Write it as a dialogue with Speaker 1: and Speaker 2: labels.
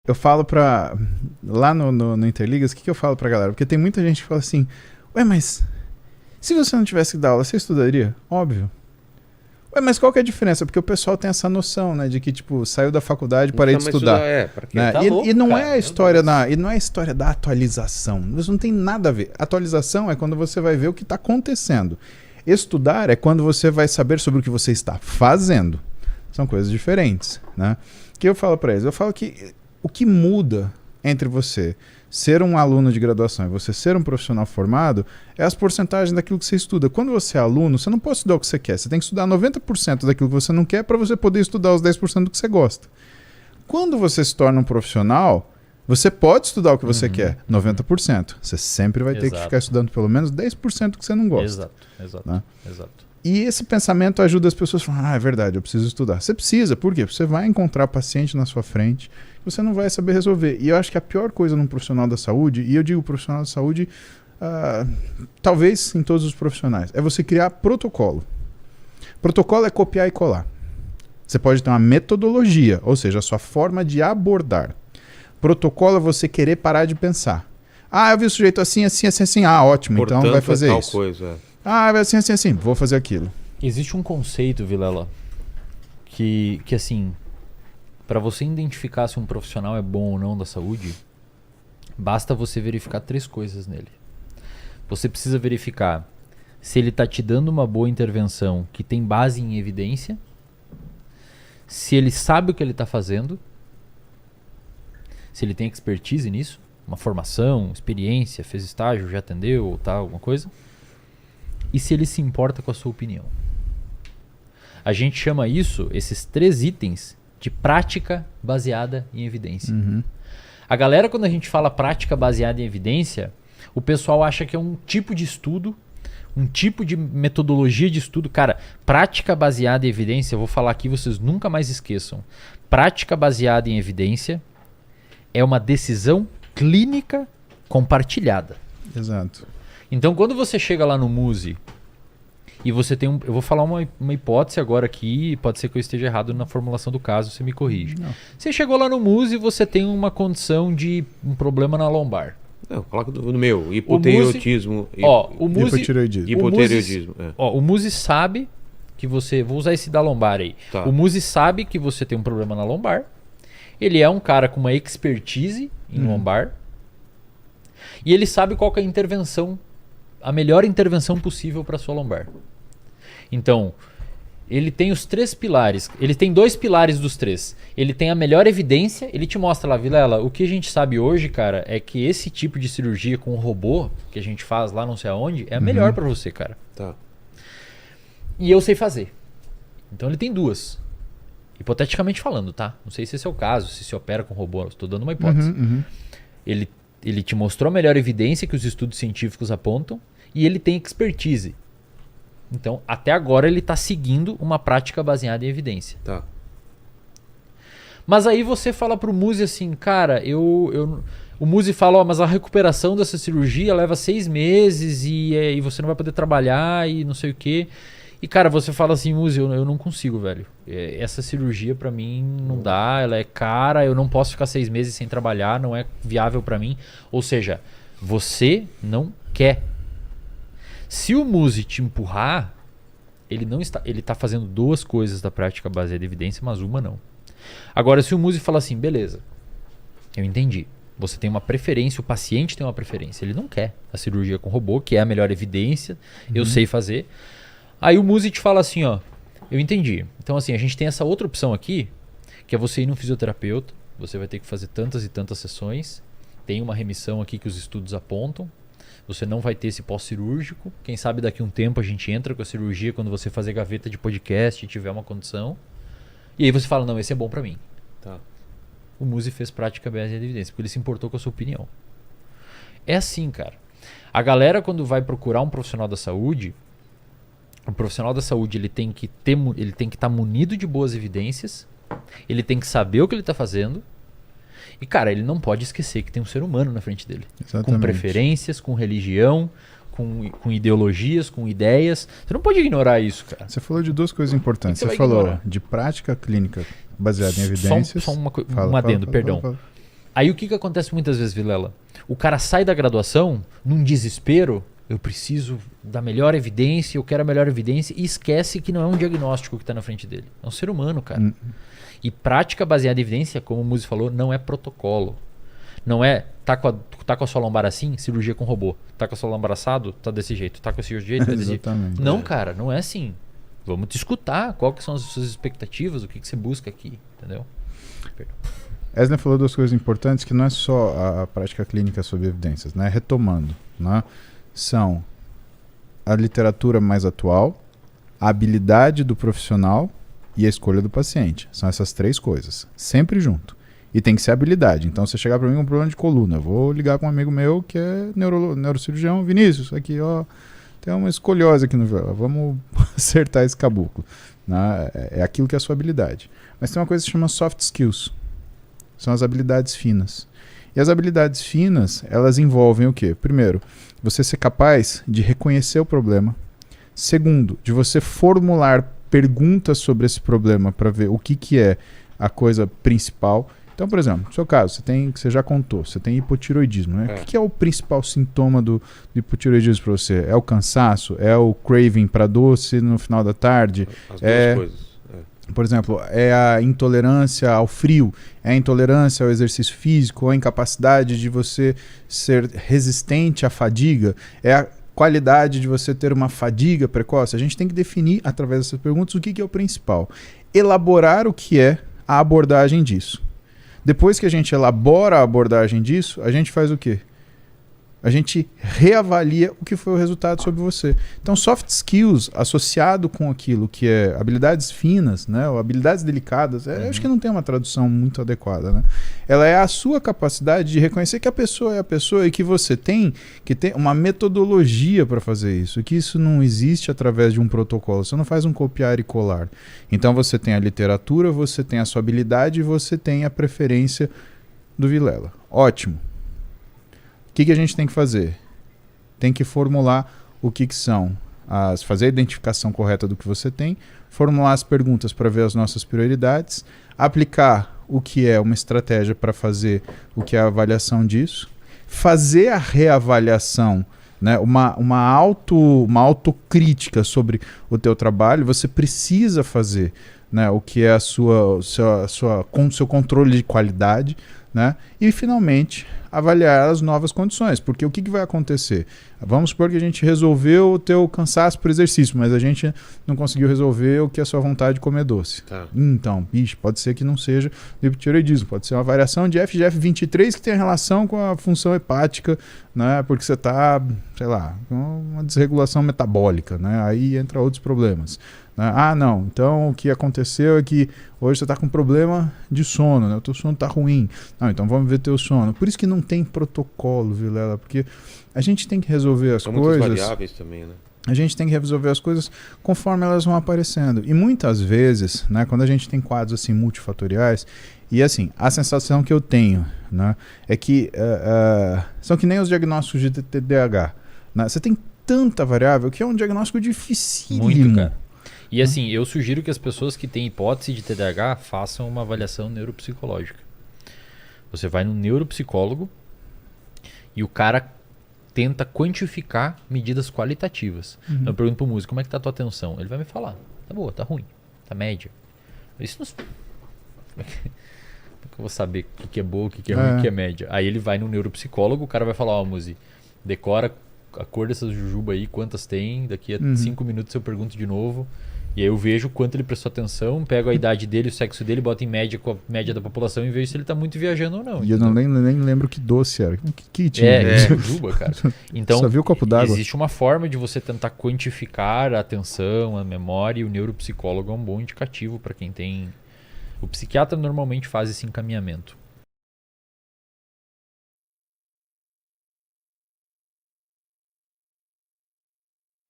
Speaker 1: Eu falo pra... Lá no Interligas, o que eu falo pra galera? Porque tem muita gente que fala assim, ué, mas se você não tivesse que dar aula, você estudaria? Óbvio. Ué, mas qual que é a diferença? Porque o pessoal tem essa noção, né? De que, tipo, saiu da faculdade e parei de estudar.
Speaker 2: Pra quê?
Speaker 1: Né?
Speaker 2: Tá
Speaker 1: E
Speaker 2: louco,
Speaker 1: não
Speaker 2: cara,
Speaker 1: é a história e não é a história da atualização. Isso não tem nada a ver. Atualização é quando você vai ver o que está acontecendo. Estudar é quando você vai saber sobre o que você está fazendo. São coisas diferentes, né? O que eu falo para eles? Eu falo que o que muda entre você ser um aluno de graduação e você ser um profissional formado é as porcentagens daquilo que você estuda. Quando você é aluno, você não pode estudar o que você quer. Você tem que estudar 90% daquilo que você não quer para você poder estudar os 10% do que você gosta. Quando você se torna um profissional, você pode estudar o que você quer, 90%. Você sempre vai ter que ficar estudando pelo menos 10% do que você não gosta.
Speaker 3: Exato.
Speaker 1: Né? E esse pensamento ajuda as pessoas a falar, é verdade, eu preciso estudar. Você precisa, por quê? Porque você vai encontrar paciente na sua frente, você não vai saber resolver. E eu acho que a pior coisa num profissional da saúde, e eu digo profissional da saúde, talvez em todos os profissionais, é você criar protocolo. Protocolo é copiar e colar. Você pode ter uma metodologia, ou seja, a sua forma de abordar. Protocolo é você querer parar de pensar. Eu vi o sujeito assim, assim, assim, assim. Ótimo, portanto, então vai fazer
Speaker 2: tal
Speaker 1: isso.
Speaker 2: Coisa.
Speaker 1: Vai assim, assim, assim. Vou fazer aquilo.
Speaker 3: Existe um conceito, Vilela, que assim, para você identificar se um profissional é bom ou não da saúde, basta você verificar 3 coisas nele. Você precisa verificar se ele está te dando uma boa intervenção que tem base em evidência, se ele sabe o que ele está fazendo, se ele tem expertise nisso, uma formação, experiência, fez estágio, já atendeu ou tal, alguma coisa, e se ele se importa com a sua opinião. A gente chama isso, esses 3 itens, de prática baseada em evidência. A galera, quando a gente fala prática baseada em evidência, o pessoal acha que é um tipo de estudo, um tipo de metodologia de estudo. Cara, prática baseada em evidência, eu vou falar aqui, vocês nunca mais esqueçam. Prática baseada em evidência é uma decisão clínica compartilhada.
Speaker 1: Exato.
Speaker 3: Então, quando você chega lá no MUSE e você tem eu vou falar uma hipótese agora aqui, pode ser que eu esteja errado na formulação do caso, você me corrige.
Speaker 1: Não.
Speaker 3: Você chegou lá no MUSE e você tem uma condição de um problema na lombar.
Speaker 2: Não, coloca no meu, hipotireoidismo.
Speaker 3: O MUSE,
Speaker 2: hipotireoidismo.
Speaker 3: O MUSE sabe que você... Vou usar esse da lombar aí.
Speaker 2: Tá.
Speaker 3: O MUSE sabe que você tem um problema na lombar. Ele é um cara com uma expertise em lombar. E ele sabe qual que é a intervenção, a melhor intervenção possível para sua lombar. Então, ele tem os 3 pilares. Ele tem 2 pilares dos 3. Ele tem a melhor evidência. Ele te mostra lá, Vilela, o que a gente sabe hoje, cara, é que esse tipo de cirurgia com robô, que a gente faz lá não sei aonde, é a melhor para você, cara.
Speaker 2: Tá.
Speaker 3: E eu sei fazer. Então ele tem 2. Hipoteticamente falando, tá? Não sei se esse é o caso, se opera com robô. Estou dando uma hipótese. Ele te mostrou a melhor evidência que os estudos científicos apontam e ele tem expertise. Então, até agora ele está seguindo uma prática baseada em evidência.
Speaker 2: Tá.
Speaker 3: Mas aí você fala pro MUSE assim, cara, o MUSE fala, mas a recuperação dessa cirurgia leva 6 meses e você não vai poder trabalhar e não sei o quê. E, cara, você fala assim, MUSE, eu não consigo, velho. Essa cirurgia pra mim não dá, ela é cara, eu não posso ficar 6 meses sem trabalhar, não é viável pra mim. Ou seja, você não quer. Se o MUSE te empurrar, ele tá fazendo 2 coisas da prática baseada em evidência, mas uma não. Agora, se o MUSE fala assim, beleza, eu entendi. Você tem uma preferência, o paciente tem uma preferência. Ele não quer a cirurgia com robô, que é a melhor evidência, eu sei fazer. Aí o MUSE te fala assim, ó, eu entendi. Então assim, a gente tem essa outra opção aqui, que é você ir no fisioterapeuta, você vai ter que fazer tantas e tantas sessões, tem uma remissão aqui que os estudos apontam, você não vai ter esse pós-cirúrgico, quem sabe daqui a um tempo a gente entra com a cirurgia quando você fazer gaveta de podcast e tiver uma condição. E aí você fala, não, esse é bom pra mim.
Speaker 2: Tá.
Speaker 3: O MUSE fez prática baseada em evidência, porque ele se importou com a sua opinião. É assim, cara. A galera, quando vai procurar um profissional da saúde, o profissional da saúde ele tem que estar munido de boas evidências, ele tem que saber o que ele está fazendo, e, cara, ele não pode esquecer que tem um ser humano na frente dele.
Speaker 1: Exatamente.
Speaker 3: Com preferências, com religião, com ideologias, com ideias. Você não pode ignorar isso, cara.
Speaker 1: Você falou de 2 coisas importantes.
Speaker 3: Você
Speaker 1: Você falou
Speaker 3: ignorar?
Speaker 1: de prática clínica baseada em evidências.
Speaker 3: Só um adendo, perdão.
Speaker 1: Fala.
Speaker 3: Aí o que acontece muitas vezes, Vilela? O cara sai da graduação num desespero, eu preciso da melhor evidência, eu quero a melhor evidência, e esquece que não é um diagnóstico que está na frente dele. É um ser humano, cara. E prática baseada em evidência, como o Muzi falou, não é protocolo. Não é, tá com a sua lombar assim, cirurgia com robô. Tá com a sua lombar assado, tá desse jeito. Tá com esse jeito, tá desse jeito. Não, cara, não é assim. Vamos te escutar, qual que são as suas expectativas, o que você busca aqui, entendeu? Perdão.
Speaker 1: Esner falou duas coisas importantes, que não é só a prática clínica sob evidências, né? Retomando, né? São a literatura mais atual, a habilidade do profissional e a escolha do paciente. São essas três coisas, sempre junto. E tem que ser habilidade. Então, se chegar para mim com um problema de coluna, eu vou ligar com um amigo meu que é neurocirurgião, Vinícius, aqui, ó, tem uma escoliose aqui no Vilela, vamos acertar esse caboclo. Né? É aquilo que é a sua habilidade. Mas tem uma coisa que se chama soft skills. São as habilidades finas. E as habilidades finas, elas envolvem o quê? Primeiro, você ser capaz de reconhecer o problema. Segundo, de você formular perguntas sobre esse problema para ver o que é a coisa principal. Então, por exemplo, no seu caso, você já contou, você tem hipotiroidismo, né? O que é o principal sintoma do hipotiroidismo para você? É o cansaço? É o craving para doce no final da tarde?
Speaker 2: As duas coisas.
Speaker 1: Por exemplo, é a intolerância ao frio, é a intolerância ao exercício físico, a incapacidade de você ser resistente à fadiga, é a qualidade de você ter uma fadiga precoce. A gente tem que definir, através dessas perguntas, o que é o principal. Elaborar o que é a abordagem disso. Depois que a gente elabora a abordagem disso, a gente faz o quê? A gente reavalia o que foi o resultado sobre você. Então, soft skills associado com aquilo que é habilidades finas, né, ou habilidades delicadas, acho que não tem uma tradução muito adequada, né? Ela é a sua capacidade de reconhecer que a pessoa é a pessoa e que você tem que ter uma metodologia para fazer isso, e que isso não existe através de um protocolo. Você não faz um copiar e colar. Então, você tem a literatura, você tem a sua habilidade e você tem a preferência do Vilela. Ótimo. O que a gente tem que fazer? Tem que formular o que são, fazer a identificação correta do que você tem, formular as perguntas para ver as nossas prioridades, aplicar o que é uma estratégia para fazer o que é a avaliação disso, fazer a reavaliação, né? uma autocrítica sobre o teu trabalho. Você precisa fazer, né, o que é com o seu controle de qualidade, né? E finalmente avaliar as novas condições, porque o que vai acontecer? Vamos supor que a gente resolveu o teu cansaço por exercício, mas a gente não conseguiu resolver o que é a sua vontade de comer doce. Então, pode ser que não seja hipotireoidismo, pode ser uma variação de FGF23 que tem relação com a função hepática, né? Porque você está, sei lá, com uma desregulação metabólica, né? Aí entra outros problemas. Não, então o que aconteceu é que hoje você está com problema de sono, né? O teu sono está ruim. Então vamos ver teu sono. Por isso que não tem protocolo, Vilela, porque a gente tem que resolver as coisas. São muitas
Speaker 2: variáveis também, né?
Speaker 1: A gente tem que resolver as coisas conforme elas vão aparecendo. E muitas vezes, né, quando a gente tem quadros assim multifatoriais, e assim, a sensação que eu tenho, né, é que são que nem os diagnósticos de TDAH. Né? Você tem tanta variável que é um diagnóstico dificílimo.
Speaker 3: Muito, cara. E assim, eu sugiro que as pessoas que têm hipótese de TDAH façam uma avaliação neuropsicológica. Você vai no neuropsicólogo e o cara tenta quantificar medidas qualitativas. Então eu pergunto pro músico, como é que tá a tua atenção? Ele vai me falar, tá boa, tá ruim, tá média. Isso não... Como é que eu vou saber o que é boa, o que é ruim, o que é média? Aí ele vai no neuropsicólogo, o cara vai falar, Muzi, decora a cor dessas jujuba aí, quantas tem, daqui a 5 minutos eu pergunto de novo. E aí eu vejo quanto ele prestou atenção, pego a idade dele, o sexo dele, boto em média com a média da população e vejo se ele está muito viajando ou não.
Speaker 1: E eu nem lembro que doce era. Que tinha?
Speaker 3: Jujuba, cara. Então,
Speaker 1: só viu o copo d'água.
Speaker 3: Existe uma forma de você tentar quantificar a atenção, a memória, e o neuropsicólogo é um bom indicativo para quem tem... O psiquiatra normalmente faz esse encaminhamento.